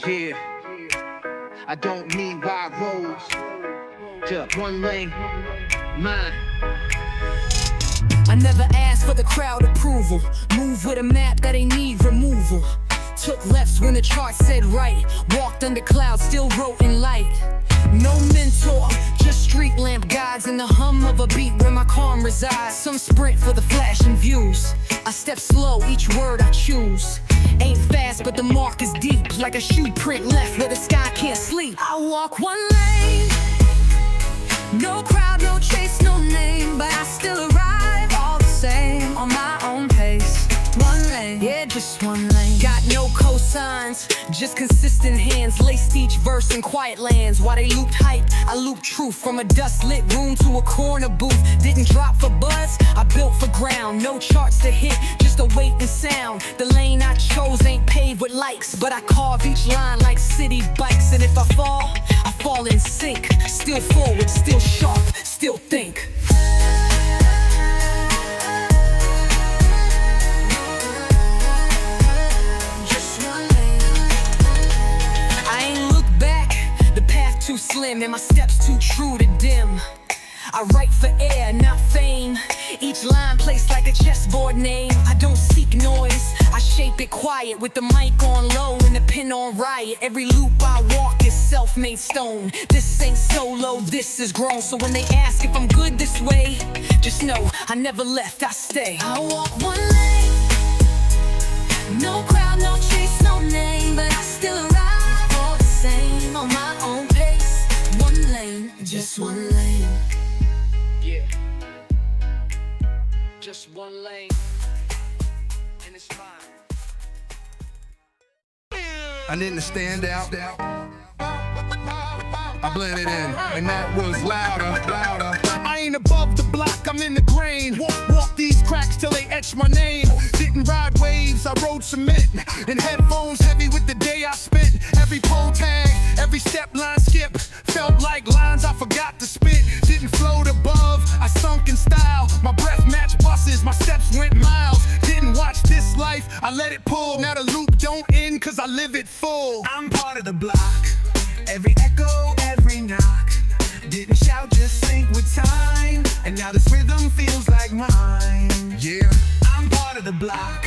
Yeah, I don't need wide roads, just one lane, mine. I never asked for the crowd approval. Move with a map that ain't need removal. Took lefts when the chart said right. Walked under clouds, still wrote in light. No mentor, just street lamp guides and the hum of a beat where my calm resides. Some sprint for the flash and views. I step slow, each word I choose. Ain't fast, but the mark is deep, like a shoe print left where the sky can't sleep. I walk one lane, no crowd, no chase, no name, but I still arrive all the same on my own pace. One lane, yeah, just one lane. Got no cosigns, just consistent hands. Laced each verse in quiet lands. While they looped hype, I looped truth. From a dust-lit room to a corner booth. Didn't drop for buzz, I built for ground. No charts to hit, just a weight and sound. The lane I chose ain't paved with likes, but I carve each line like city bikes. And if I fall in sync. Still forward, still sharp, still think. Too slim and my steps too true to dim. I write for air, not fame. Each line placed like a chessboard name. I don't seek noise, I shape it quiet. With the mic on low and the pen on riot. Every loop I walk is self-made stone. This ain't solo, this is grown. So when they ask if I'm good this way, just know I never left, I stay. I walk one lane, no crowd, no chase, no name, but I still arrive all the same on my own pace. One lane, just one lane. Yeah, just one lane, and it's mine. I didn't stand out. I blended in, and that was louder. I ain't above the block, I'm in the grain. Walk these cracks till they etch my name. Didn't ride waves, I rode cement. And headphones heavy with the day I spent. Every pole tag, every step line skip. Felt like lines I forgot to spit. Didn't float above, I sunk in style. My breath matched buses, my steps went miles. Didn't watch this life, I let it pull. Now the loop don't end, cause I live it full. I'm part of the block, every echo, every knock. Didn't shout, just sync with time. And now this rhythm feels like mine. Yeah, I'm part of the block.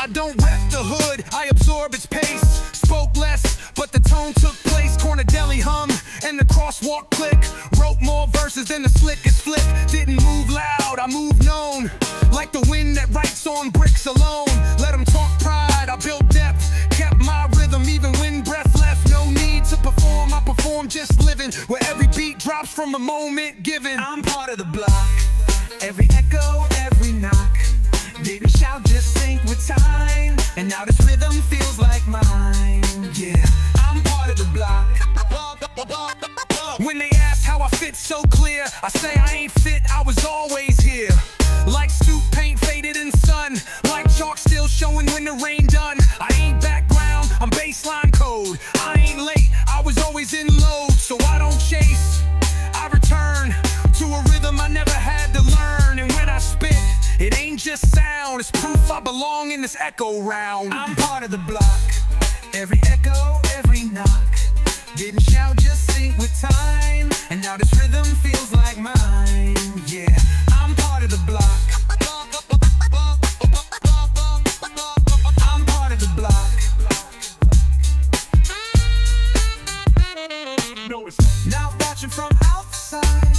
I don't rep the hood, I absorb its pace. Spoke less, but the tone took place. Corner deli hum, and the crosswalk click. Wrote more verses than the slickest flip. Didn't move loud, I moved known. Like the wind that writes on bricks alone. Let them talk pride, I built depth. Kept my rhythm even when breath left. No need to perform, I perform just living. Where every beat drops from a moment given. I'm part of the block, every echo, every knock. Didn't shout, just sync with time. And now this rhythm feels like mine. Yeah, I'm part of the block. When they ask how I fit so clear, I say I ain't fit, I was always here. Like stoop paint faded in sun. Like chalk still showing when the rain done. I ain't background, I'm baseline code. I ain't late, I was always in load. So I don't chase, I return to a rhythm I never had to learn. And when I spit, it ain't just sound, it's proof I belong in this echo round. I'm part of the block, every echo, every knock. Didn't shout, just sync with time. And now this rhythm feels like mine. Yeah, I'm part of the block. I'm part of the block. Now watching from outside,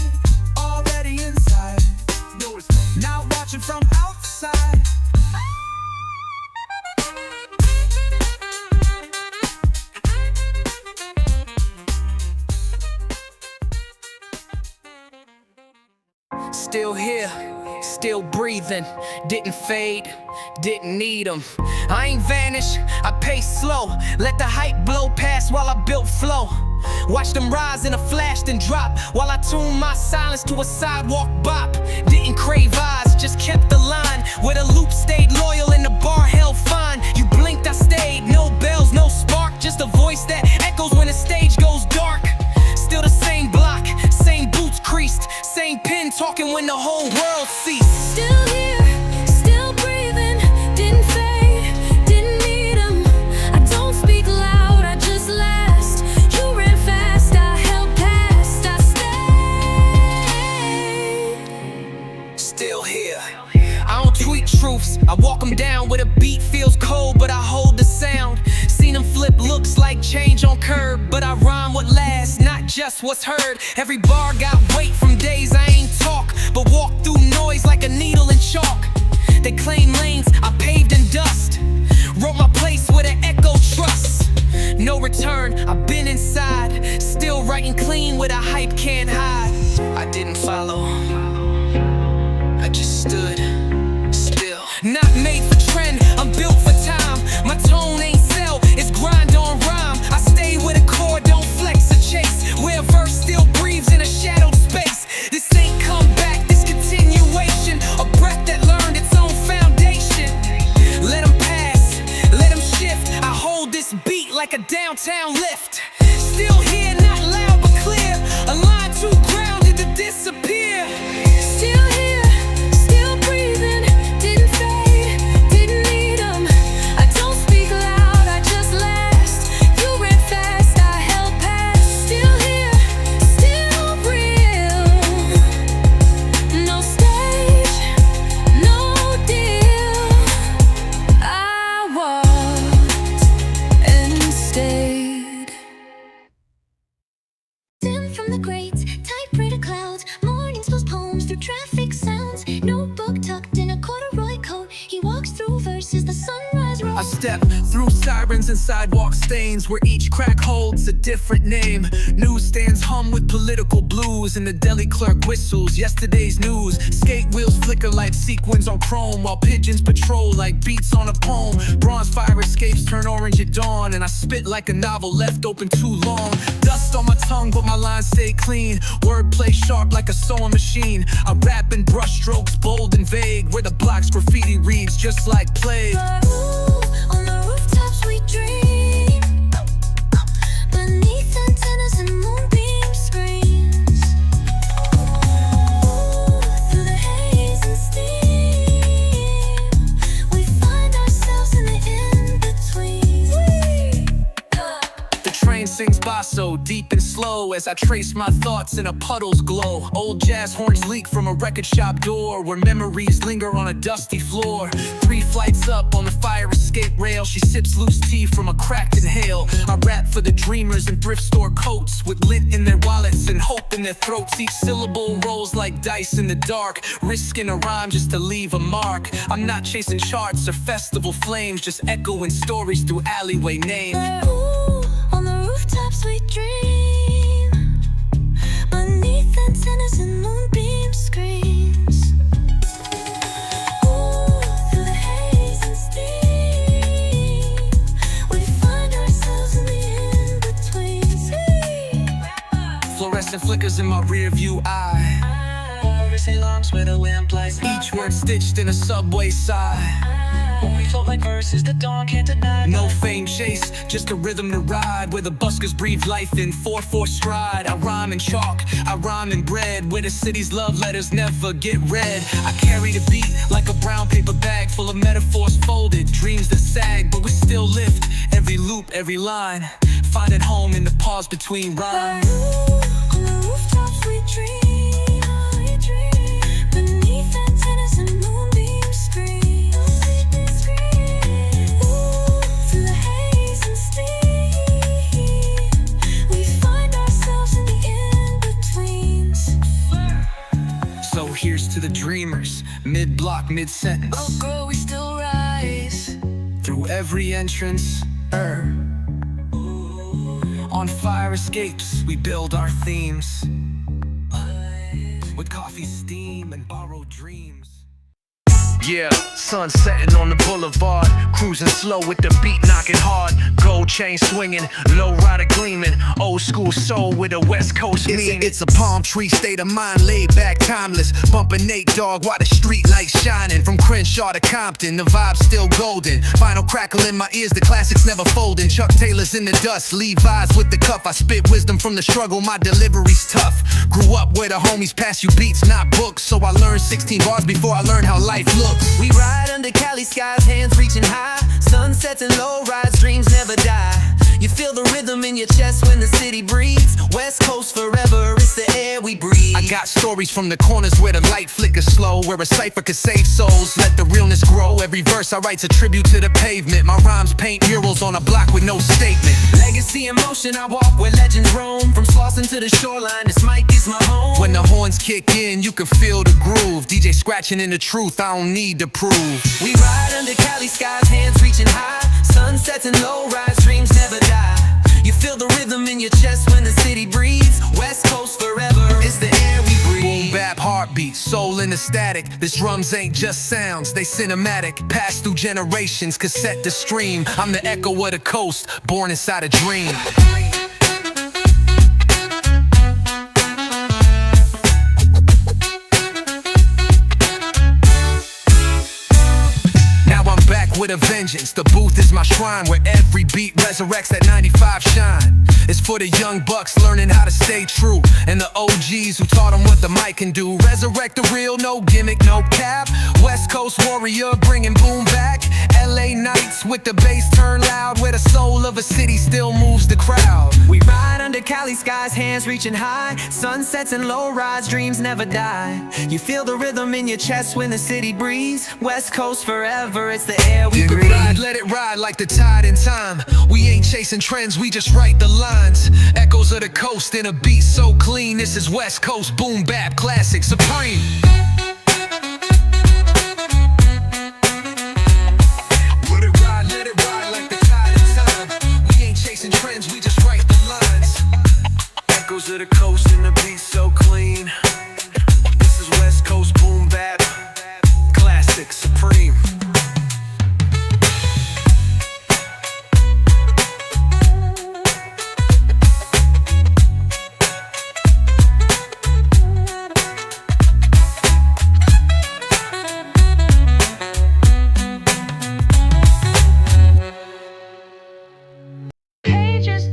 already inside. Now watching from outside. Still here, still breathing. Didn't fade, didn't need them. I ain't vanished, I pace slow. Let the hype blow past while I built flow. Watch them rise in a flash then drop. While I tune my silence to a sidewalk bop. Didn't crave eyes, just kept the line. Where the loop stayed loyal and the bar held fine. You blinked, I stayed, no bells, no spark. Just a voice that echoes when the stage goes dark. Still the same block, same boots creased. Same pen talking when the whole world ceased. Still here, still breathing. Didn't fade, didn't need 'em. I don't speak just what's heard. Every bar got weight from days I ain't talk, but walk through noise like a needle and chalk. They claim lanes, I paved in dust. Wrote my place with an echo trust. No return, I've been inside, still writing clean with a hype can't hide. I didn't follow, I just stood still. Not made for trend, I'm built for time. My tone ain't sell, it's grind on rhyme. I stay with a core, don't flex or chase, where a verse still breathes in a shadowed space. This ain't comeback, this continuation, a breath that learned its own foundation. Let them pass, let them shift. I hold this beat like a downtown lift. Still here, not loud but clear, a line too grounded to disappear. Still here, still breathing, didn't fade, didn't need 'em. I don't speak loud, I just last. You ran fast, I held past. Still here, still real. No stage, no deal. I walked and stayed. Dim from the grates, typewriter clouds, mornings post poems through traffic sounds. Notebook tucked in a corduroy coat, he walks through verses the sunrise I rolls. step through sirens and sidewalk stains, where each crack holds a different name. Newsstands hum with political blues, and the deli clerk whistles yesterday's news. Skate wheels flicker like sequins on chrome, while pigeons patrol like beats on a poem. Bronze fire escapes turn orange at dawn, and I spit like a novel left open too long. Dust on my tongue, but my lines stay clean. Wordplay sharp like a sewing machine. I rap in brush strokes, bold and vague, where the block's graffiti reads just like plague. Ooh, on the rooftops we dream, beneath antennas and moonbeam screens. Ooh, through the haze and steam, we find ourselves in the in-between. The train sings basso, deep and slow, as I trace my thoughts in a puddle's glow. Old jazz horns leak from a record shop door, where memories linger on a dusty floor. 3 flights up on the fire escape rail, she sips loose tea from a cracked inhale. I rap for the dreamers in thrift store coats, with lint in their wallets and hope in their throats. Each syllable rolls like dice in the dark, risking a rhyme just to leave a mark. I'm not chasing charts or festival flames, just echoing stories through alleyway names. Ooh, on the rooftops we dream, beneath antennas and moonbeam screens. Ooh, through the haze and steam, we find ourselves in the in-betweens. Fluorescent flickers in my rear view eye, lungs where the lamp lights. Each word stitched in a subway sigh. When we float like verses the dawn can't deny. No fame chase, just a rhythm to ride, where the buskers breathe life in 4/4 stride. I rhyme in chalk, I rhyme in bread, where the city's love letters never get read. I carry the beat like a brown paper bag full of metaphors folded, dreams that sag, but we still lift every loop, every line, finding home in the pause between rhymes. Ooh, on the rooftops we dream, beneath antennas and moonbeam screens. Ooh, through the haze and steam, we find ourselves in the in-betweens. So here's to the dreamers, mid-block, mid-sentence. Oh girl, we still rise. Through every entrance, on fire escapes, we build our themes, with coffee, steam, and borrowed dreams. Yeah, sun setting on the boulevard, cruising slow with the beat knocking hard. Gold chain swinging, low rider gleaming, old school soul with a West Coast meaning. It's a palm tree state of mind, laid back, timeless. Bumping Nate Dogg while the street lights shining. From Crenshaw to Compton, the vibe's still golden. Vinyl crackle in my ears, the classics never folding. Chuck Taylor's in the dust, Levi's with the cuff. I spit wisdom from the struggle, my delivery's tough. Grew up where the homies pass you beats, not books. So I learned 16 bars before I learned how life looks. We ride under Cali skies, hands reaching high. Sunsets and low rides, dreams never die. You feel the rhythm in your chest when the city breathes. West Coast forever, it's the air we breathe. I Got stories from the corners where the light flickers slow, where a cipher could save souls, let the realness grow. Every verse I write's a tribute to the pavement. My rhymes paint murals on a block with no statement. Legacy in motion, I walk where legends roam. From Slauson to the shoreline, this mic is my home. When the horns kick in, you can feel the groove. DJ scratching in the truth, I don't need to prove. We ride under Cali skies, hands reaching high. Sunsets and low-rise, dreams never die. You feel the rhythm in your chest when the city breathes. West Coast forever, it's the air we breathe. Boom bap heartbeat, soul in the static. This drums ain't just sounds, they cinematic. Passed through generations, cassette to stream. I'm the echo of the coast, born inside a dream. With a vengeance, the booth is my shrine, where every beat resurrects that 95 shine. It's for the young bucks learning how to stay true, and the OGs who taught them what the mic can do. Resurrect the real, no gimmick, no cap. West Coast warrior bringing boom back. LA nights with the bass turned loud, where the soul of a city still moves the crowd. We ride under Cali skies, hands reaching high. Sunsets and low-rise, dreams never die. You feel the rhythm in your chest when the city breathes. West Coast forever, it's the air we breathe. Let it ride like the tide in time. We ain't chasing trends, we just write the lines. Echoes of the coast in a beat so clean. This is West Coast boom bap classic supreme. Let it ride like the tide in time. We ain't chasing trends, we just write the lines. Echoes of the coast in a beat so clean. This is West Coast boom bap classic supreme.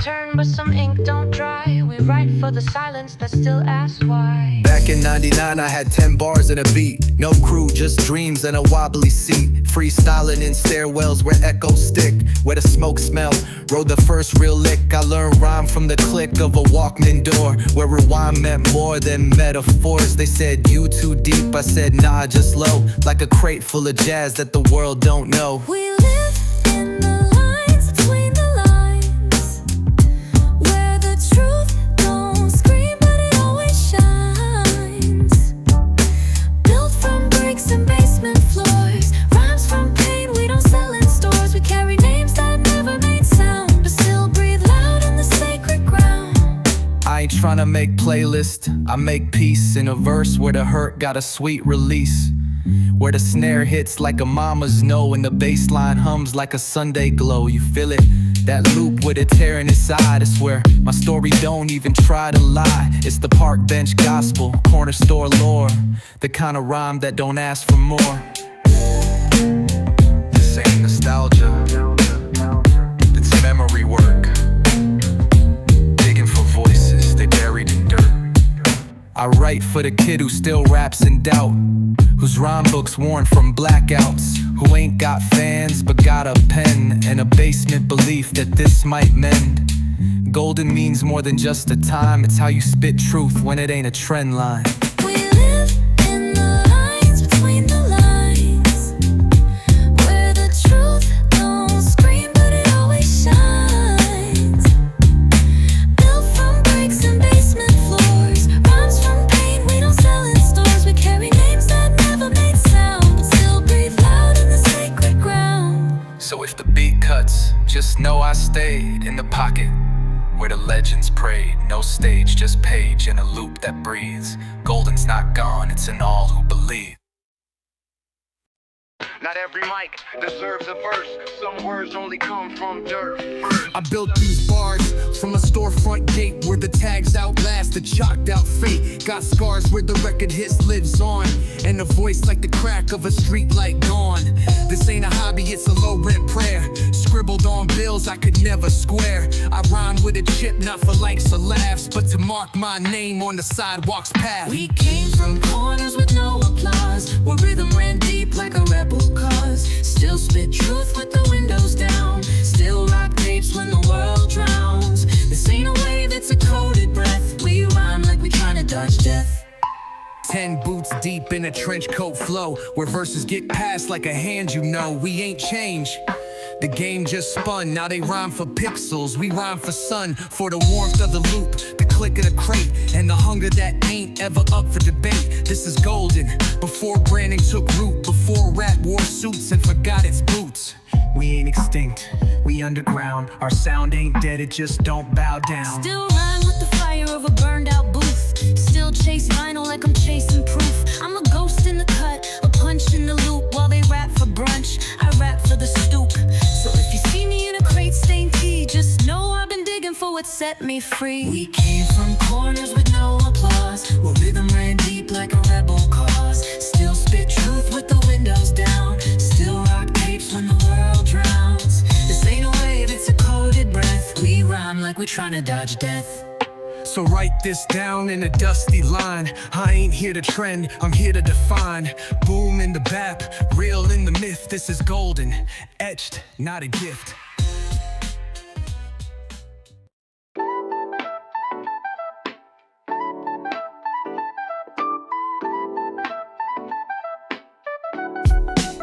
Turn, but some ink don't dry. We write for the silence that still asks why. Back in '99, I had 10 bars and a beat. No crew, just dreams and a wobbly seat. Freestyling in stairwells where echoes stick, where the smoke smell. Rode the first real lick. I learned rhyme from the click of a Walkman door, where rewind meant more than metaphors. They said, you too deep. I said, nah, just low. Like a crate full of jazz that the world don't know. We live in the lines between the lines, where the truth don't scream but it always shines. Built from bricks and basement floors, rhymes from pain we don't sell in stores. We carry names that never made sound, but still breathe loud in the sacred ground. I ain't tryna make playlists, I make peace in a verse where the hurt got a sweet release, where the snare hits like a mama's no and the bass line hums like a Sunday glow. You feel it? That loop with it tearing inside. It's where my story don't even try to lie. It's the park bench gospel, corner store lore, the kind of rhyme that don't ask for more. This ain't nostalgia, it's memory work. Digging for voices they buried in dirt. I write for the kid who still raps in doubt, whose rhyme book's worn from blackouts, who ain't got fans but got a pen and a basement belief that this might mend. Golden means more than just a time, it's how you spit truth when it ain't a trend line. We live in the lines between the lines, where the truth don't scream but it always shines. Built from bricks and basement floors, rhymes from pain we don't sell in stores. We carry names that never made sound, but still breathe loud in the sacred ground. So if the beat cuts, just know I stayed in the pocket where the legends prayed. No stage, just page and a loop that breathes. Golden's not gone, it's in all who believe. Not every mic deserves a verse. Some words only come from dirt. I built these bars from a storefront gate where the tags outlast the chalked out fate. Got scars where the record hits lives on, and a voice like the crack of a street light gone. This ain't a hobby, it's a low rent prayer. Scribbled on bills I could never square. I rhyme with a chip, not for likes or laughs, but to mark my name on the sidewalk's path. We came from corners with no applause, where rhythm ran deep like a rebel cause. Still spit truth with the windows down, still rock tapes when the world drowns. This ain't a wave, it's a coded breath. We rhyme like we tryna dodge death. 10 boots deep in a trench coat flow, where verses get passed like a hand, you know. We ain't changed. The game just spun, now they rhyme for pixels, we rhyme for sun, for the warmth of the loop, the click of the crate, and the hunger that ain't ever up for debate. This is golden, before branding took root, before rap wore suits and forgot its boots. We ain't extinct, we underground, our sound ain't dead, it just don't bow down. Still rhyme with the fire of a burned out booth. Still chase vinyl like I'm chasing proof. I'm a ghost in the cut, a punch in the loop. While they rap for brunch, I rap for the stoop. So if you see me in a crate stained tea, just know I've been digging for what set me free. We came from corners with no applause, where rhythm ran deep like a rebel cause. Still spit truth with the windows down, still rock tapes when the world drowns. This ain't a wave, it's a coded breath. We rhyme like we're trying to dodge death. So write this down in a dusty line. I ain't here to trend, I'm here to define. Boom in the bap, real in the myth. This is golden, etched, not a gift.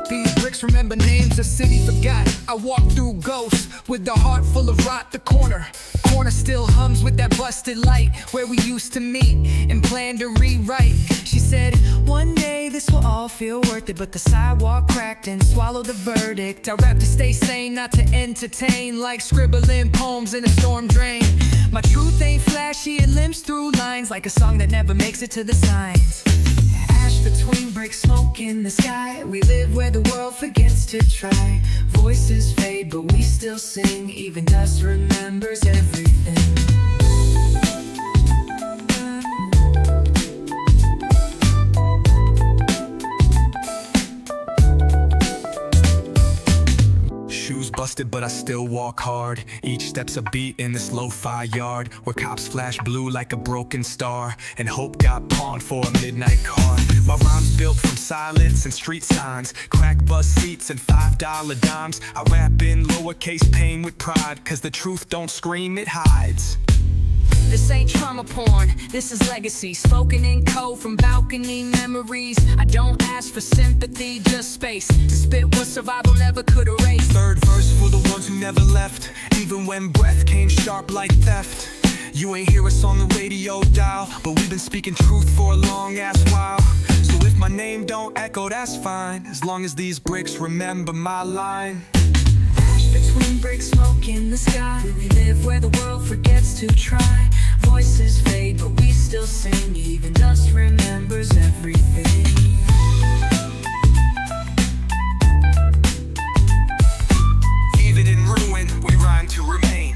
These bricks remember names the city forgot. I walk through ghosts with a heart full of rot. The corner still hums with that busted light, where we used to meet and plan to rewrite. She said, one day this will all feel worth it, but the sidewalk cracked and swallowed the verdict. I rap to stay sane, not to entertain, like scribbling poems in a storm drain. My truth ain't flashy, it limps through lines like a song that never makes it to the signs. Ash between bricks, smoke in the sky. We live where the world forgets to try. Voices fade, but we still sing. Even dust remembers everything. Shoes busted, but I still walk hard. Each step's a beat in this lo-fi yard, where cops flash blue like a broken star, and hope got pawned for a midnight car. My rhymes built from silence and street signs, crack bus seats and $5 dimes. I rap in lowercase pain with pride, cause the truth don't scream, it hides. This ain't trauma porn, this is legacy, spoken in code from balcony memories. I don't ask for sympathy, just space to spit what survival never could erase. Third verse for the ones who never left, even when breath came sharp like theft. You ain't hear us on the radio dial, but we've been speaking truth for a long ass while. So if my name don't echo, that's fine, as long as these bricks remember my line. Between bricks, smoke in the sky. We live where the world forgets to try. Voices fade, but we still sing. Even dust remembers everything. Even in ruin, we rhyme to remain.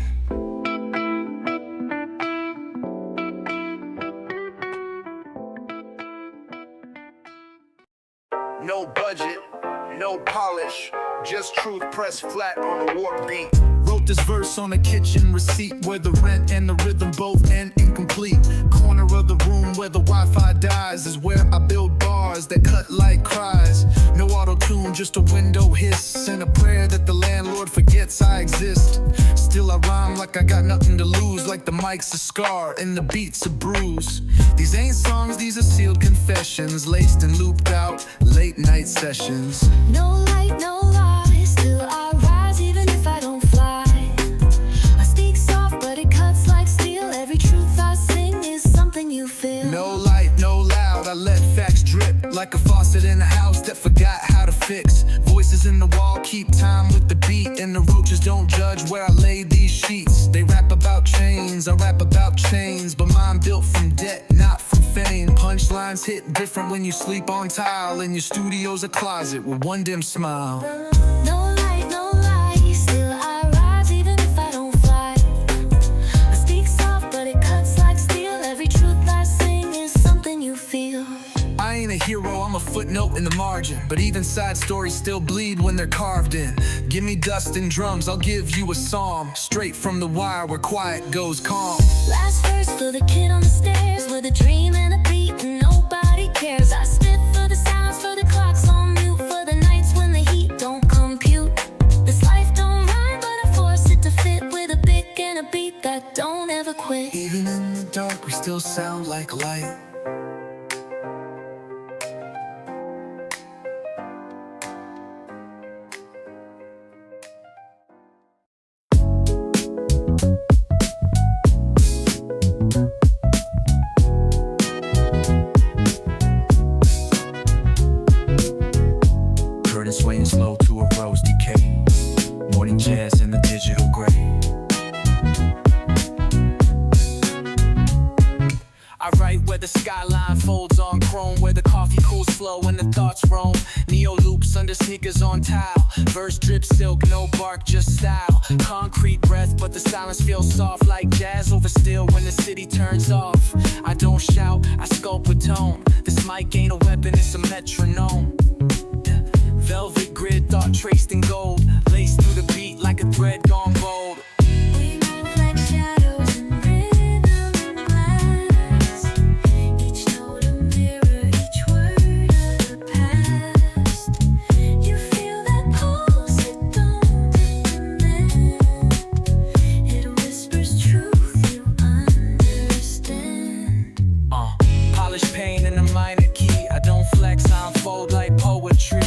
No budget, no polish, just truth pressed flat on a warp beat. Wrote this verse on a kitchen receipt, where the rent and the rhythm both end incomplete. Corner of the room where the Wi-Fi dies is where I build bars that cut like cries. No auto-tune, just a window hiss, and a prayer that the landlord forgets I exist. Still I rhyme like I got nothing to lose, like the mic's a scar and the beat's a bruise. These ain't songs, these are sealed confessions, laced and looped out, late night sessions. No light, no lie. Still I rise even if I don't fly. I speak soft, but it cuts like steel. Every truth I sing is something you feel. No light, no loud, I let facts drip like a faucet in a house that forgot how to fix. Voices in the wall keep time with the beat, and the roaches don't judge where I lay these sheets. They rap about chains, I rap about chains, but mine built from debt, not from fame. Punchlines hit different when you sleep on tile, and your studio's a closet with one dim smile. No light, no lie. Still I rise even if I don't fly. I speak soft, but it cuts like steel. Every truth I sing is something you feel. I ain't a hero, I'm a footnote in the margin, but even side stories still bleed when they're carved in. Give me dust and drums, I'll give you a psalm, straight from the wire where quiet goes calm. Last verse for the kid on the stairs, with a dream and a beat and nobody cares. I spit for the sounds, for the clocks on mute, for the nights when the heat don't compute. This life don't rhyme, but I force it to fit, with a pick and a beat that don't ever quit. Even in the dark we still sound like light. flow when the thoughts roam. Neo loops under sneakers on tile. Verse drip silk, no bark, just style. Concrete breath, but the silence feels soft like jazz over steel when the city turns off. I don't shout, I sculpt with tone. This mic ain't a weapon, it's a metronome. Velvet grid, thought traced in gold. Laced through the beat like a thread gone bold. We move like shadows in rhythm and glass. Each note a mirror, each word a past. You feel that pulse, it don't demand. It whispers truth, you understand. Polished pain in a minor key. I don't flex, I unfold like poetry.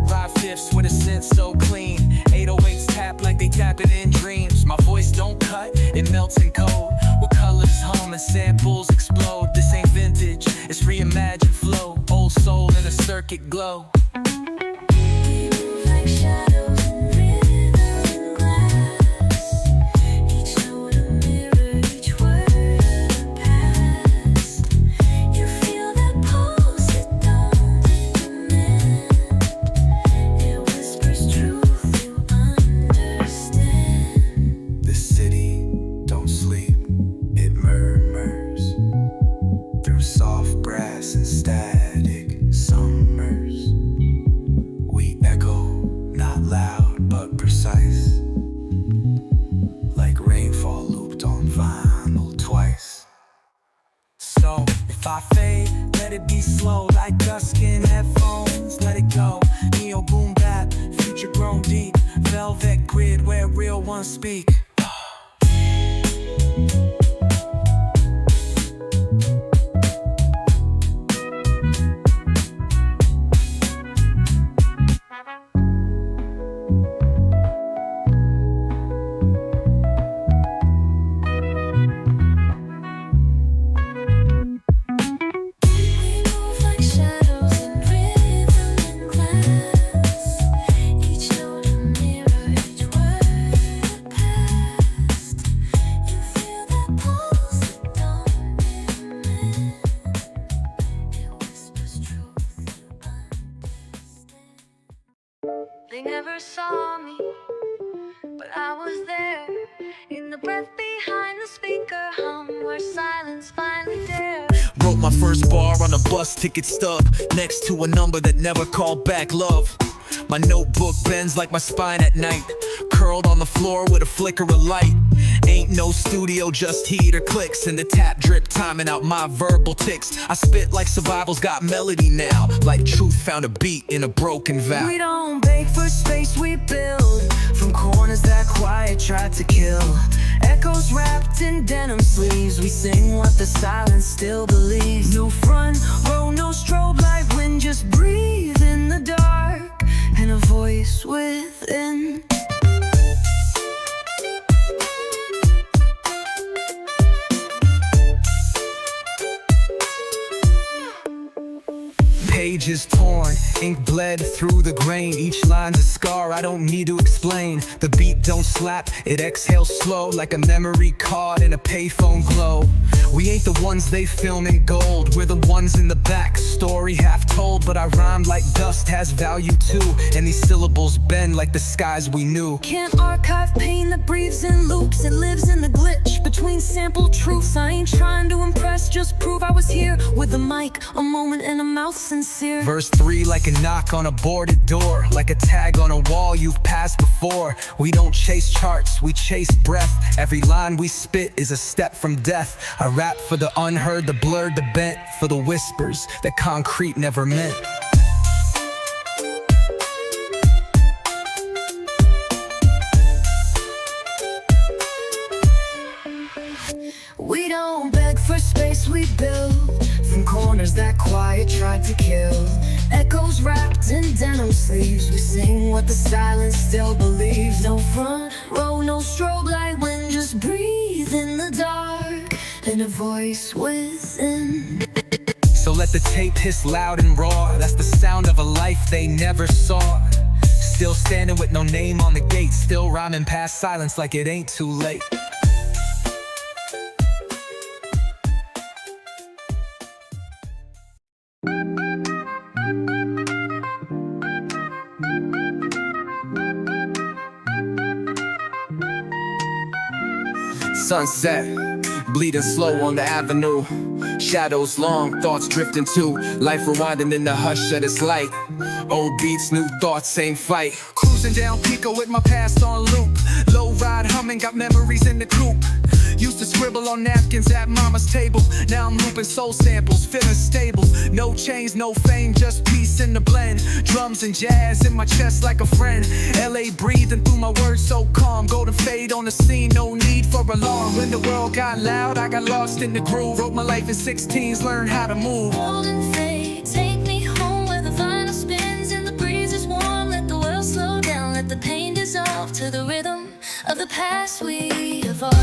5/5 with a sense so clean. 808s tap like they tap it in dreams. My voice don't cut, it melts in code. With colors hum and samples explode. This ain't vintage, it's reimagined flow. Old soul in a circuit glow. We move like shadows in rhythm and glass. Each note a mirror, each word a past. You feel that pulse, it don't demand. It whispers truth, you understand. The city don't sleep, it murmurs through soft brass and static summers. We echo, not loud but precise, like rainfall looped on vinyl twice. So if I fade, let it be slow like dusk in headphones. Let it go. Neo boom bap, future grown deep. Velvet grid where real ones speak. We move like shadows in rhythm and glass. Each note a mirror, each word a past. You feel that pulse, it don't demand. It whispers truth, you understand. They never saw me, but I was there. In the breath behind the speaker hum, where silence finally dared. Wrote my first bar on a bus ticket stub, next to a number that never called back love. My notebook bends like my spine at night, curled on the floor with a flicker of light. Ain't no studio, just heat or clicks, and the tap drip timing out my verbal ticks. I spit like survival's got melody now, like truth found a beat in a broken vow. We don't beg for space, we build from corners that quiet tried to kill. Echoes wrapped in denim sleeves, we sing what the silence still believes. No front row, no strobe light, wind, just breathe in the dark, and a voice within. Pages torn, ink bled through the grain. Each line's a scar, I don't need to explain. The beat don't slap, it exhales slow, like a memory card in a payphone glow. We ain't the ones they film in gold, we're the ones in the back, story half told. But I rhyme like dust has value too, and these syllables bend like the skies we knew. Can't archive pain that breathes in loops, it lives in the glitch between sample truths. I ain't trying to impress, just prove I was here with a mic, a moment, and a mouth sincere. Verse 3 like a knock on a boarded door, like a tag on a wall you've passed before. We don't chase charts, we chase breath. Every line we spit is a step from death. I rap for the unheard, the blurred, the bent, for the whispers that concrete never meant. We don't beg for space, we build from corners that quiet tried to kill. Echoes wrapped in denim sleeves, we sing what the silence still believes. No front row, no strobe light, wind, just breathe in the dark, and a voice within. So let the tape hiss loud and raw, that's the sound of a life they never saw. Still standing with no name on the gate, still rhyming past silence like it ain't too late. Sunset, bleeding slow on the avenue. Shadows long, thoughts drifting too. Life rewinding in the hush that it's light. Old beats, new thoughts, same fight. Cruising down Pico with my past on loop. Low ride humming, got memories in the coupe. Used to scribble on napkins at mama's table. Now I'm looping soul samples, feeling stable. No chains, no fame, just peace in the blend. Drums and jazz in my chest like a friend. LA breathing through my words so calm. Golden fade on the scene, no need for alarm. When the world got loud, I got lost in the groove. Wrote my life in 16s, learned how to move. Golden fade, take me home where the vinyl spins and the breeze is warm. Let the world slow down, let the pain dissolve to the rhythm of the past we evolved.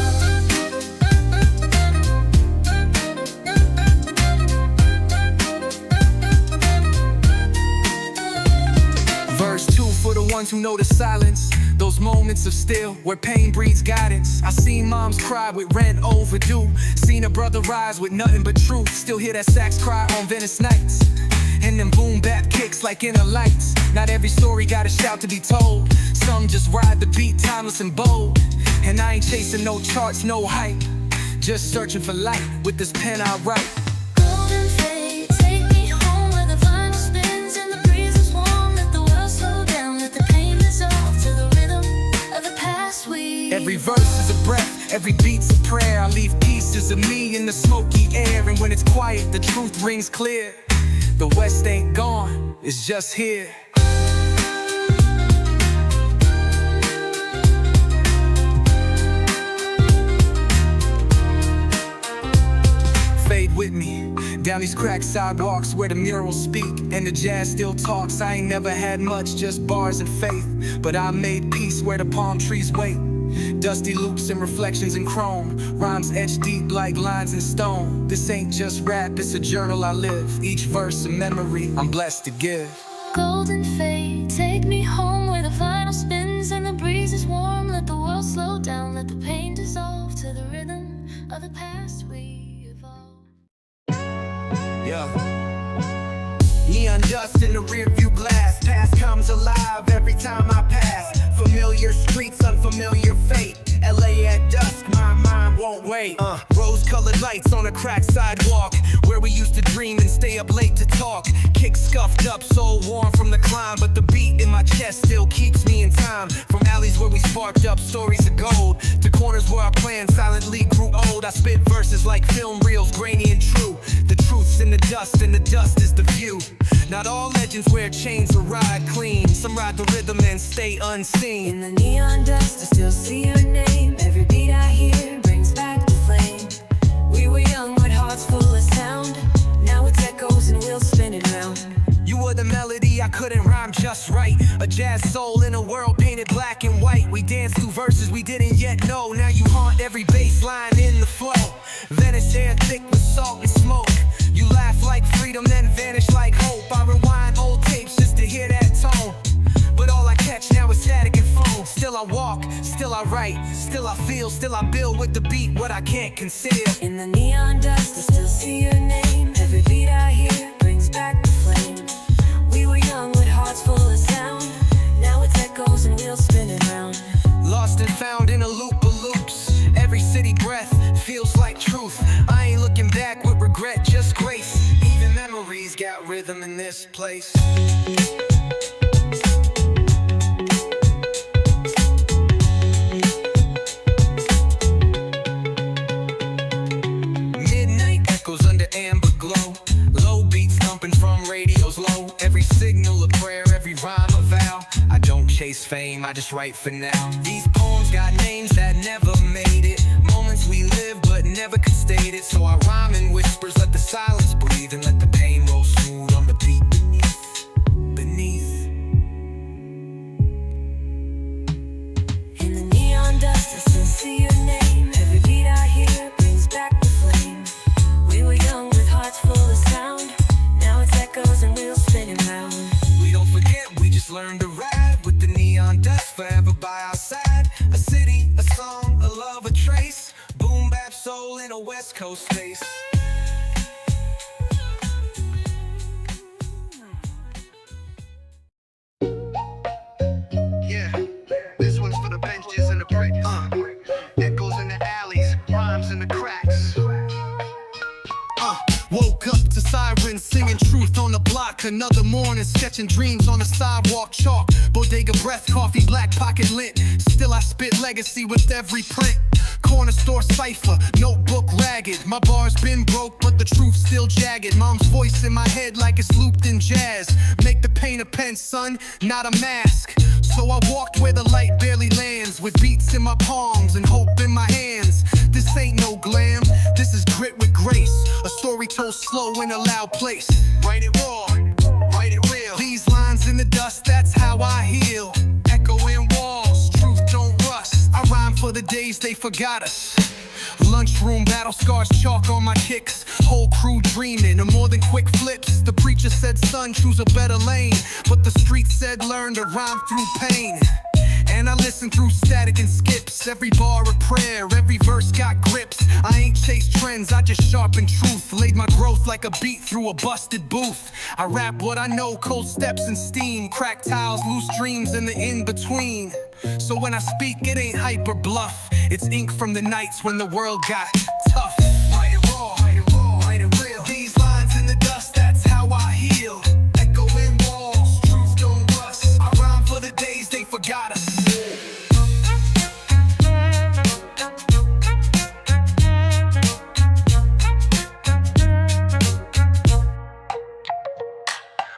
Verse 2 for the ones who know the silence. Those moments of still where pain breeds guidance. I seen moms cry with rent overdue. Seen a brother rise with nothing but truth. Still hear that sax cry on Venice nights. And them boom bap kicks like inner lights. Not every story got a shout to be told. Some just ride the beat, timeless and bold. And I ain't chasing no charts, no hype. Just searching for light with this pen I write. Golden fade, take me home where the vinyl spins and the breeze is warm. Let the world slow down, let the pain dissolve to the rhythm of the past we. Every verse is a breath, every beat's a prayer. I leave pieces of me in the smoky air. And when it's quiet, the truth rings clear. The West ain't gone, it's just here. Fade with me down these cracked sidewalks where the murals speak and the jazz still talks. I ain't never had much, just bars and faith, but I made peace where the palm trees wait. Dusty loops and reflections in chrome, rhymes etched deep like lines in stone. This ain't just rap, it's a journal I live. Each verse a memory I'm blessed to give. Golden fade, take me home where the vinyl spins and the breeze is warm. Let the world slow down, let the pain dissolve to the rhythm of the past we evolved. Yeah. Neon dust in the rearview glass. Past comes alive every time I pass. Familiar streets, unfamiliar fate. LA at dusk, my mind won't wait. Rose-colored lights on a cracked sidewalk where we used to dream and stay up late to talk. Kick scuffed up, soul warm from the climb, but the beat in my chest still keeps me in time. From alleys where we sparked up stories of gold to corners where our plans silently grew old. I spit verses like film reels, grainy and true. The truth's in the dust, and the dust is the view. Not all legends wear chains or ride clean. Some ride the rhythm and stay unseen. In the neon dust, I still see your name. Every beat I hear brings back the flame. We were young with hearts full of sound. Now it's echoes and wheels spinning round. You were the melody I couldn't rhyme just right. A jazz soul in a world painted black and white. We danced through verses we didn't yet know. Now you haunt every bass line in the flow. Venice air thick with salt and smoke. You laugh like freedom, then vanish like hope. I rewind old tapes just to hear that tone. But all I catch now is static and foam. Still I walk, still I write, still I feel, still I build with the beat what I can't conceal. In the neon dust, I still see your name. Every beat I hear brings back the flame. We were young with hearts full of sound. Now it's echoes and wheels spinning round. Lost and found in a loop of loops. Every city breath feels like truth. I ain't looking back with regret, just grace. Even memories got rhythm in this place. Midnight echoes under amber glow. Low beats thumping from radios low. Every signal a prayer, every rhyme a vow. I don't chase fame, I just write for now. These poems got names that never made it. Moments we lived but never could state it. So I rhyme in whispers, let the silence breathe, and let the pain roll smooth on the beat beneath. In the neon dust, I still see your name. Every beat I hear brings back the flame. We were young with hearts full of sound. Now it's echoes and wheels spinning round. We don't forget, we just learn to ride with the neon dust forever by our side. A city, a song, a love, a trace. Boom bap soul in a West Coast space. Yeah, this one's for the benches and the bricks. Echoes in the alleys, Another morning, sketching dreams on the sidewalk, chalk. Bodega breath, coffee, black pocket lint. Still I spit legacy with every print. Corner store cipher, notebook ragged. My bars been broke, but the truth still jagged. Mom's voice in my head like it's looped in jazz. Make the pain a pen, son, not a mask. So I walked where the light barely lands, with beats in my palms and hope in my hands. This ain't no glam, this is grit with grace. A story told slow in a loud place. Write it raw, write it real. These lines in the dust, that's how I heal. Echoing walls, truth don't rust. I rhyme for the days they forgot us. Lunchroom battle scars, chalk on my kicks. Whole crew dreaming of more than quick flips. The preacher said, son, choose a better lane. But the street said, learn to rhyme through pain. And I listen through static and skips. Every bar a prayer, every verse got grips. I ain't chased trends, I just sharpened truth. Laid my growth like a beat through a busted booth. I rap what I know, cold steps and steam. Cracked tiles, loose dreams in the in-between. So when I speak, it ain't hype or bluff. It's ink from the nights when the world got tough. Write it raw, write it real. These lines in the dust, that's how I heal. Echoing walls, truth don't rust. I rhyme for the days they forgot us.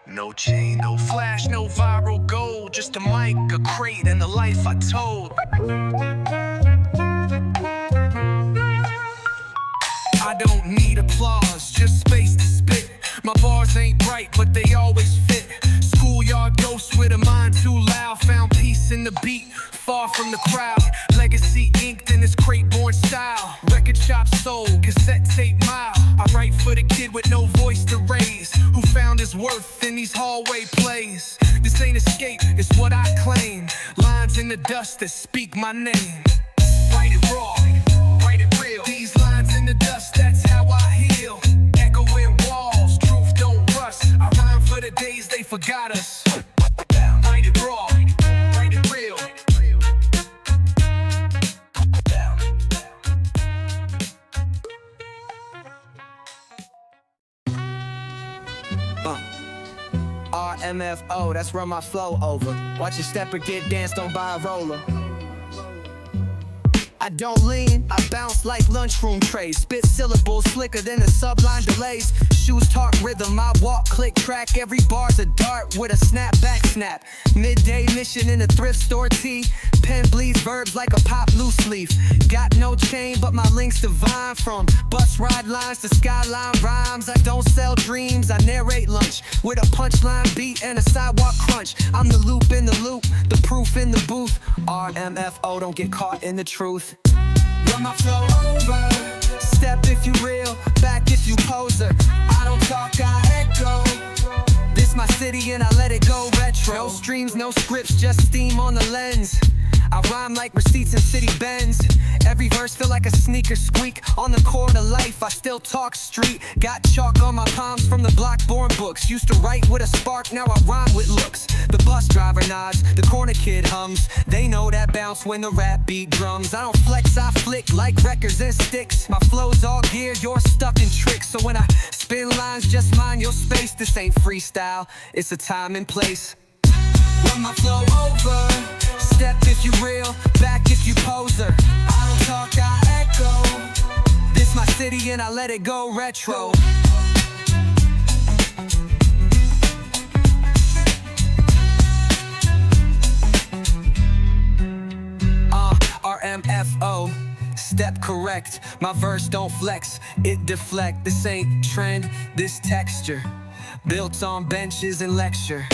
No chain, no flash, no viral gold. Just a mic, a crate, and the life I told. I don't need applause, just space to spit. My bars ain't bright, but they always fit. Schoolyard ghost with a mind too loud. Found peace in the beat, far from the crowd. Legacy inked in this crate-born style. Record shop sold, cassette tape mile. I write for the kid with no voice to raise, who found his worth in these hallway plays. This ain't escape, it's what I claim. Lines in the dust that speak my name. Write it raw, write it real. These lines in the dust, that's how I heal. Echoing walls, truth don't rust. I rhyme for the days they forgot us. Write it raw, write it real. RMFO, that's run my flow over. Watch your stepper get danced on by a roller. I don't lean, I bounce like lunchroom trays. Spit syllables slicker than the subline delays. Shoes talk rhythm, I walk, click, track. Every bar's a dart with a snap back snap. Midday mission in a thrift store tee. Pen bleeds verbs like a pop loose leaf. Got no chain, but my link's divine. From bus ride lines to skyline rhymes. I don't sell dreams, I narrate lunch with a punchline beat and a sidewalk crunch. I'm the loop in the loop, the proof in the booth. RMFO, don't get caught in the truth. Run my flow over. Step if you real, back if you poser. I don't talk, I echo. This my city and I let it go retro. No streams, no scripts, just steam on the lens. I rhyme like receipts in city bends. Every verse feel like a sneaker squeak. On the chord of life, I still talk street. Got chalk on my palms from the block-born books. Used to write with a spark, now I rhyme with looks. The bus driver nods, the corner kid hums. They know that bounce when the rap beat drums. I don't flex, I flick like records and sticks. My flow's all geared, you're stuck in tricks. So when I spin lines, just mind your space. This ain't freestyle, it's a time and place. Run my flow over. Step if you real, back if you poser. I don't talk, I echo. This my city and I let it go retro. RMFO, step correct. My verse don't flex, it deflect. This ain't trend, this texture. Built on benches and lecture.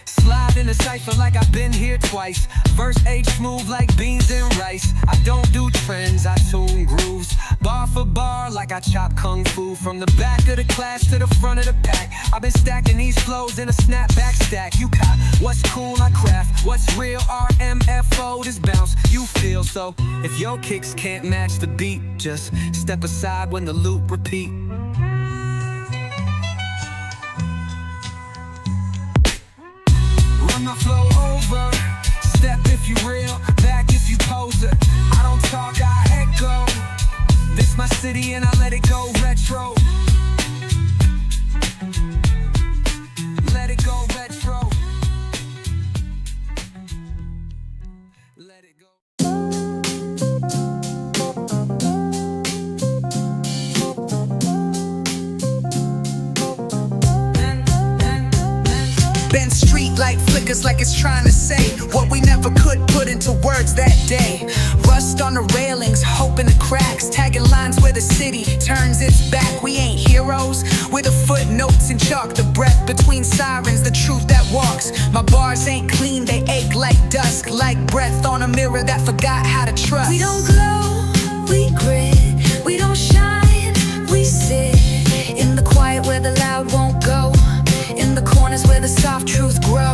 Slide in a cipher like I've been here twice. Verse age smooth like beans and rice. I don't do trends, I tune grooves. Bar for bar like I chop kung fu. From the back of the class to the front of the pack. I've been stacking these flows in a snapback stack. You got what's cool, I craft. What's real, RMFO, this bounce you feel. So if your kicks can't match the beat, just step aside when the loop repeat. Run my flow over. Step if you real, back if you poser. I don't talk, I echo. This my city and I let it go retro. Let Bend street light flickers like it's trying to say what we never could put into words that day. Rust on the railings, hope in the cracks, tagging lines where the city turns its back. We ain't heroes, we're the footnotes in chalk, the breath between sirens, the truth that walks. My bars ain't clean, they ache like dusk, like breath on a mirror that forgot how to trust. We don't glow, we grit. We don't shine, we sit in the quiet where the loud won't go, in the corners where the soft truth grow.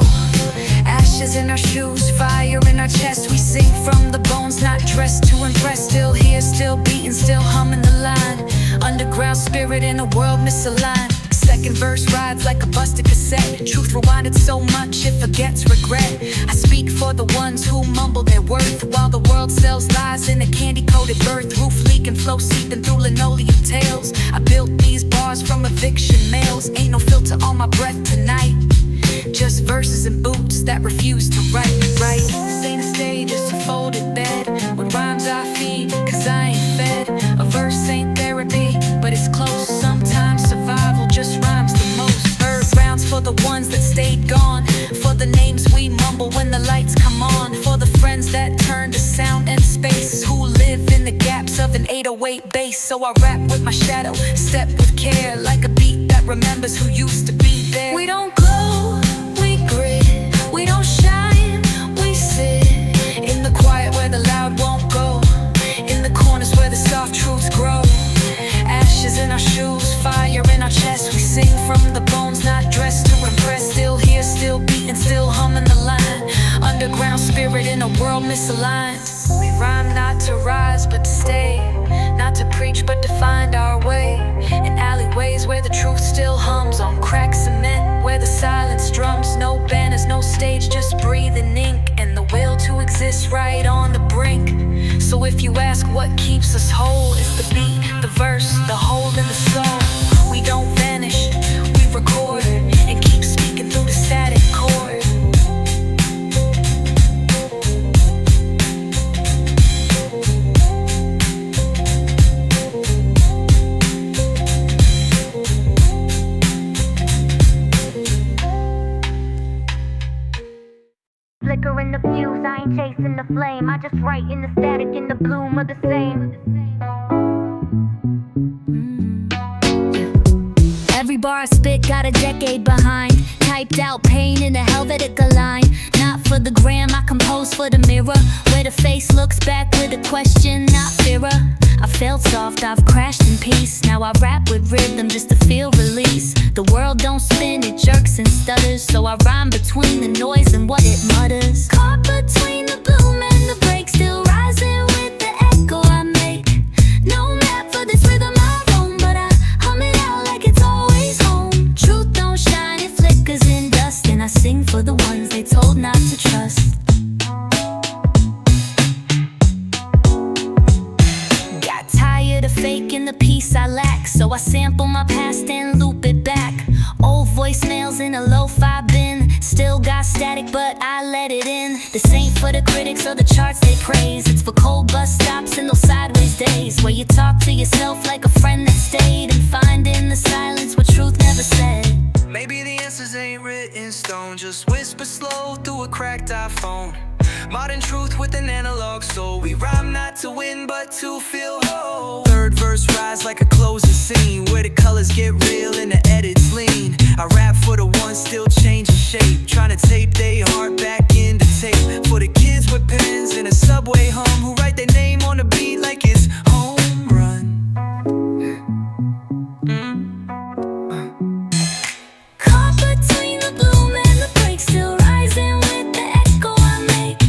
Ashes in our shoes, fire in our chest. We sing from the bones, not dressed to impress. Still here, still beating, still humming the line. Underground spirit in a world misaligned. Second verse rides like a busted cassette. Truth rewinded so much it forgets regret. I speak for the ones who mumble their worth, while the world sells lies in a candy-coated birth. Roof leaking, flow seeping through linoleum tails. I built these bars from eviction mails. Ain't no filter on my breath tonight, just verses and boots that refuse to write. This ain't a stage, it's a folded bed with rhymes I feed, cause I ain't fed. A verse ain't therapy, but it's close. Sometimes survival just rhymes the most. Bird rounds for the ones that stayed gone, for the names we mumble when the lights come on, for the friends that turn to sound and space, who live in the gaps of an 808 bass. So I rap with my shadow, step with care, like a beat that remembers who used to be there. We don't glow, we grit. We don't shine, we sit in the quiet where the loud won't go, in the corners where the soft truths grow. Ashes in our shoes, fire in our chest. We sing from the bones, not dressed to impress. Still here, still beating, still humming the line. Underground spirit in a world misaligned. We rhyme not to rise but to stay, not to preach but to find our way. In alleyways where the truth still hums, on cracked cement where the silence drums. No banners, no stage, just breathing ink, and the will to exist right on the brink. So if you ask what keeps us whole, it's the beat, the verse, the hole in the soul. We don't vanish, we record and keep speaking through the static chord. Flickering the fuse, I ain't chasing the flame. I just write in the static, in the bloom of the same. Every bar I spit got a decade behind. Typed out pain in a Helvetica line. Not for the gram, I compose for the mirror, where the face looks back with a question, not fearer. I felt soft, I've crashed in peace. Now I rap with rhythm just to feel release. The world don't spin, it jerks and stutters, so I rhyme between the noise and what it mutters. Caught between the bloom and the break, still rising with the echo I make. No map for this rhythm I roam, but I hum it out like it's always home. Truth don't shine, it flickers in dust, and I sing for the ones they told not to trust. Got tired of faking the peace I lack, so I sample my past and loop it back. Old voicemails in a lo-fi bin, still got static but I let it in. This ain't for the critics or the charts they praise. It's for cold bus stops and those sideways days, where you talk to yourself like a friend that stayed, and find in the silence what truth never said. Maybe the answers ain't written in stone, just whisper slow through a cracked iPhone. Modern truth with an analog soul. We rhyme not to win but to feel whole. Third verse rise like a closing scene, where the colors get real and the edits lean. I rap for the ones still changing shape, trying to tape their heart back into tape. For the kids with pens in a subway hum, who write their name on the beat like it's home run. Caught between the bloom and the break, still rising with the echo I make.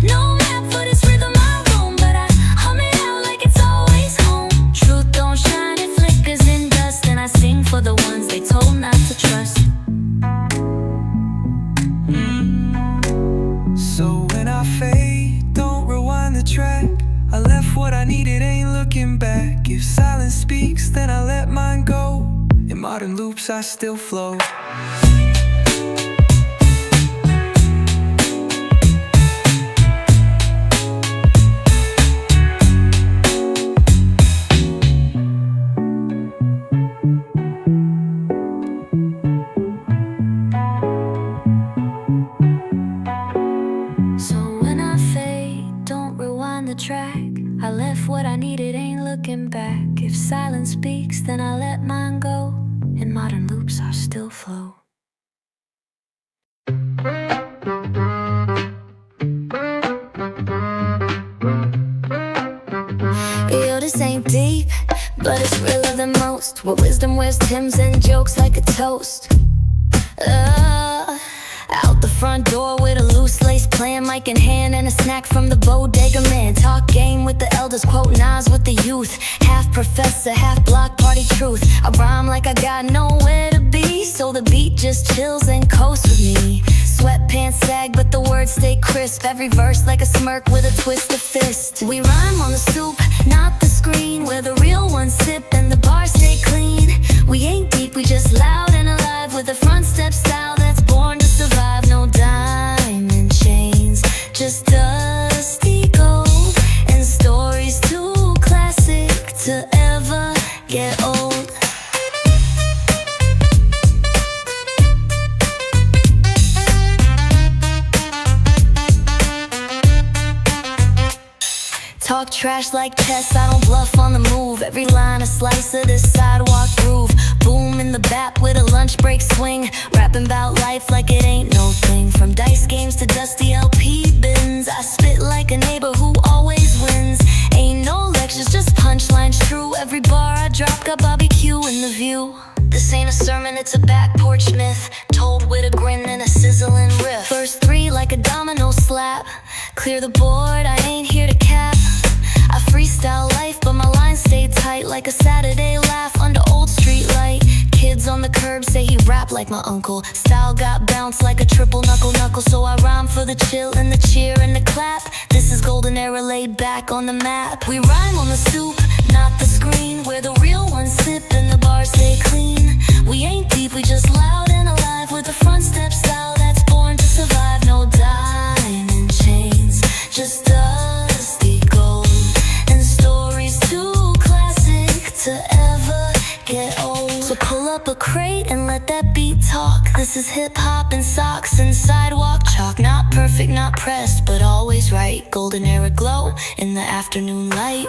No map for this rhythm I roam, but I hum it out like it's always home. Truth don't shine, it flickers in dust, and I sing for the ones they told not to trust. So when I fade, don't rewind the track. I left what I needed, ain't looking back. If silence speaks, then I let mine go. In modern loops I still flow. I left what I needed, ain't looking back. If silence speaks, then I let mine go. In modern loops, I still flow. Yo, this ain't deep, but it's realer than most. Where wisdom wears Timbs and jokes like a toast. Out the front door with a loose lace plan, mic in hand and a snack from the bodega man. Talk game with the elders, quote Nas with the youth. Half professor, half block party truth. I rhyme like I got nowhere to be, so the beat just chills and coasts with me. Sweatpants sag, but the words stay crisp. Every verse like a smirk with a twist of fist. We rhyme on the stoop, not the screen, where the real ones sip and the bars stay clean. We ain't deep, we just loud and alive, with a front step style that's born to survive. No diamond chains, just dusty gold, and stories too classic to ever get old. Talk trash like chess, I don't bluff on the move. Every line a slice of this sidewalk groove. Boom in the bat with a lunch break swing. Rapping about life like it ain't no thing. From dice games to dusty LP bins, I spit like a neighbor who always wins. Ain't no lectures, just punchlines true. Every bar I drop got Bobby Q in the view. This ain't a sermon, it's a back porch myth, told with a grin and a sizzling riff. Verse 3 like a domino slap. Clear the board, I ain't here to cap. I freestyle life, but my lines stay tight, like a Saturday laugh under old street light. Kids on the curb say he rap like my uncle. Style got bounce like a triple knuckle. So I rhyme for the chill and the cheer and the clap. This is golden era laid back on the map. We rhyme on the stoop, not the screen, where the real ones sip and the bars stay clean. We ain't deep, we just loud and alive, with a front step style that's born to survive. No diamond chains, just dusty gold, and stories too classic to ever get old. So pull up a crate and let that beat talk. This is hip-hop and socks and sidewalk chalk. Not perfect, not pressed, but always right. Golden era glow in the afternoon light.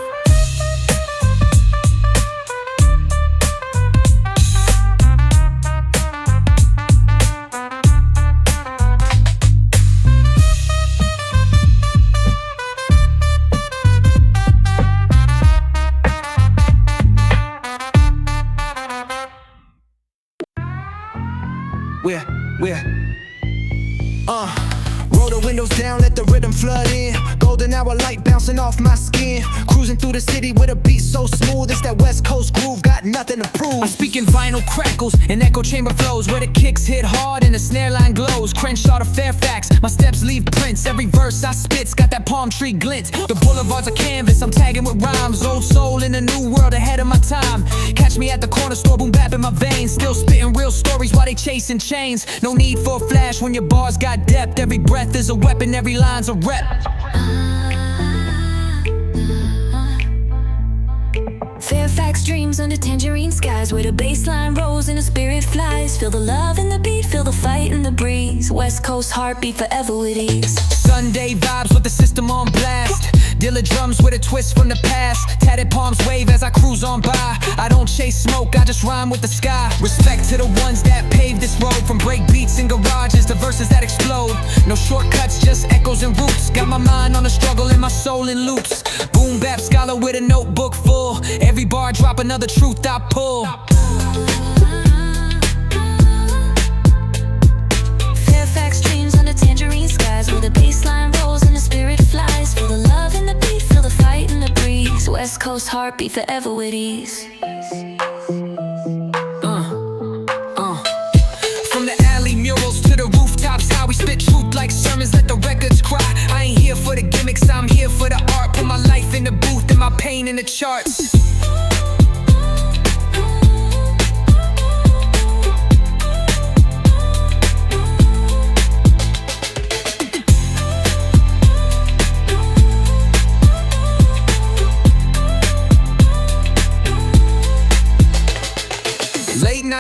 Roll the windows down, let the rhythm flood in. Golden hour light bouncing off my skin. Cruising through the city with a beat so smooth. It's that West Coast groove, got nothing to prove. I speak in vinyl crackles and echo chamber flows, where the kicks hit hard and the snare line glows. Crenshaw to Fairfax, my steps leave prints. Every verse I spit's got that palm tree glint. The boulevard's a canvas, I'm tagging with rhymes. Old soul in a new world ahead of my time. Catch me at the corner store, boom bap in my veins. Still spitting real stories while they chasing chains. No need for a flash when your bars got depth. Every breath is a weapon, every line's a rep. Fairfax dreams under tangerine skies, where the baseline rolls and the spirit flies. Feel the love in the beat, feel the fight in the breeze. West Coast heartbeat forever with ease. Sunday vibes with the system on blast. Dilla drums with a twist from the past. Tatted palms wave as I cruise on by. I don't chase smoke, I just rhyme with the sky. Respect to the ones that paved this road. From break beats in garages to verses that explode. No shortcuts, just echoes and roots. Got my mind on the struggle and my soul in loops. Boom bap scholar with a notebook full. Every bar drop another truth I pull. Fairfax dreams under tangerine skies, where the baseline rolls and the spirit flies. Feel the love in the beat, feel the fight in the breeze. West Coast heartbeat forever with ease. From the alley murals to the rooftops, how we spit truth like sermons, let the records cry. I ain't here for the gimmicks, I'm here for the art. Put my life in the booth and my pain in the charts.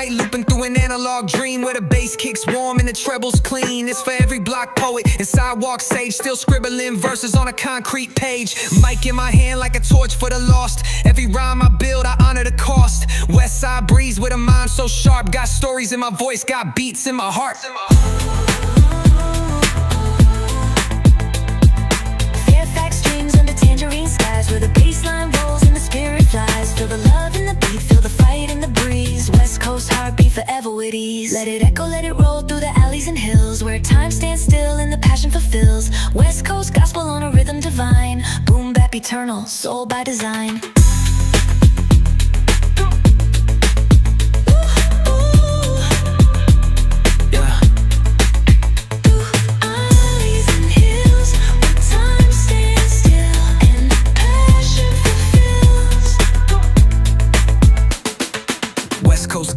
night, looping through an analog dream where the bass kicks warm and the treble's clean. It's for every block poet and sidewalk sage, still scribbling verses on a concrete page. Mic in my hand like a torch for the lost. Every rhyme I build, I honor the cost. West Side breeze with a mind so sharp. Got stories in my voice, got beats in my heart. Fairfax dreams under tangerine skies, where the baseline rolls and the spirit flies. Feel the love in the beat, feel the fight in the breeze. West Coast heartbeat forever with ease. Let it echo, let it roll through the alleys and hills, where time stands still and the passion fulfills. West Coast gospel on a rhythm divine. Boom bap eternal, soul by design.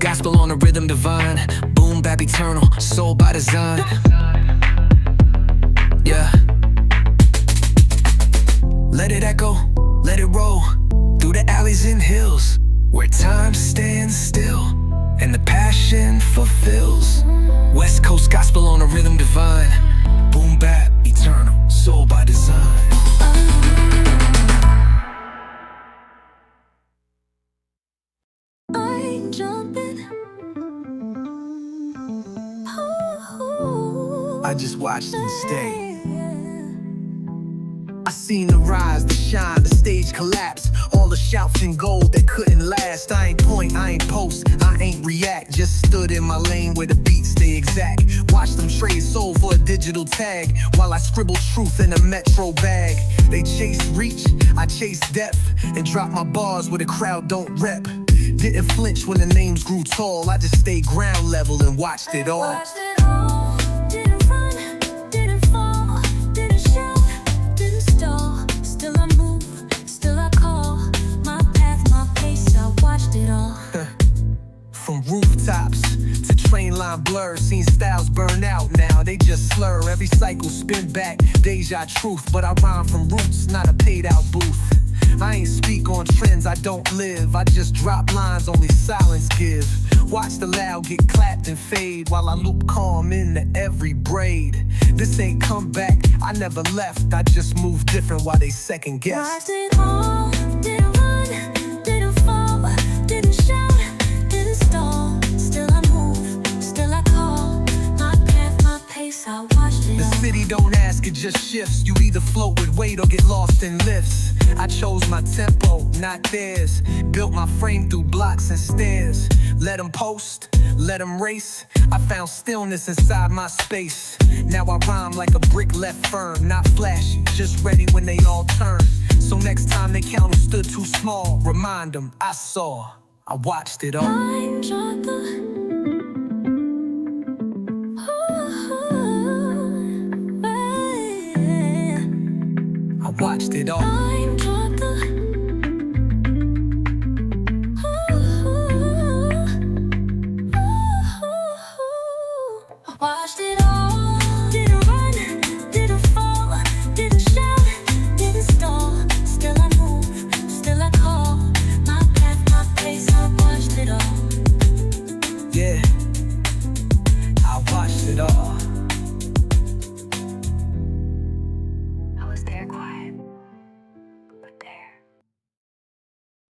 Gospel on a rhythm divine. Boom bap eternal, soul by design. Yeah. Let it echo, let it roll through the alleys and hills, where time stands still and the passion fulfills. West Coast gospel on a rhythm divine. Boom bap eternal, soul by design. I just watched them stay. I seen the rise, the shine, the stage collapse. All the shouts in gold that couldn't last. I ain't point, I ain't post, I ain't react. Just stood in my lane where the beats stay exact. Watch them trade soul for a digital tag, while I scribble truth in a metro bag. They chase reach, I chase depth, and drop my bars where the crowd don't rep. Didn't flinch when the names grew tall, I just stayed ground level and watched it all. Didn't run, didn't fall, didn't shout, didn't stall. Still I move, still I call. My path, my pace, I watched it all. From rooftops to train line blur, seen styles burn out now, they just slur. Every cycle spin back, deja truth. But I rhyme from roots, not a paid out booth. I ain't speak on trends I don't live, I just drop lines only silence give. Watch the loud get clapped and fade, while I loop calm into every braid. This ain't come back, I never left, I just move different while they second guess. Watched it all, didn't run, didn't fall, didn't shout, didn't stall. Still I move, still I call. My path, my pace, I watched it The all. city don't ask, it just shifts. You either float with weight or get lost in lifts. I chose my tempo, not theirs. Built my frame through blocks and stairs. Let them post, let them race. I found stillness inside my space. Now I rhyme like a brick left firm. Not flashy, just ready when they all turn. So next time they count who stood too small, remind them I saw, I watched it all. I enjoyed the I watched it all.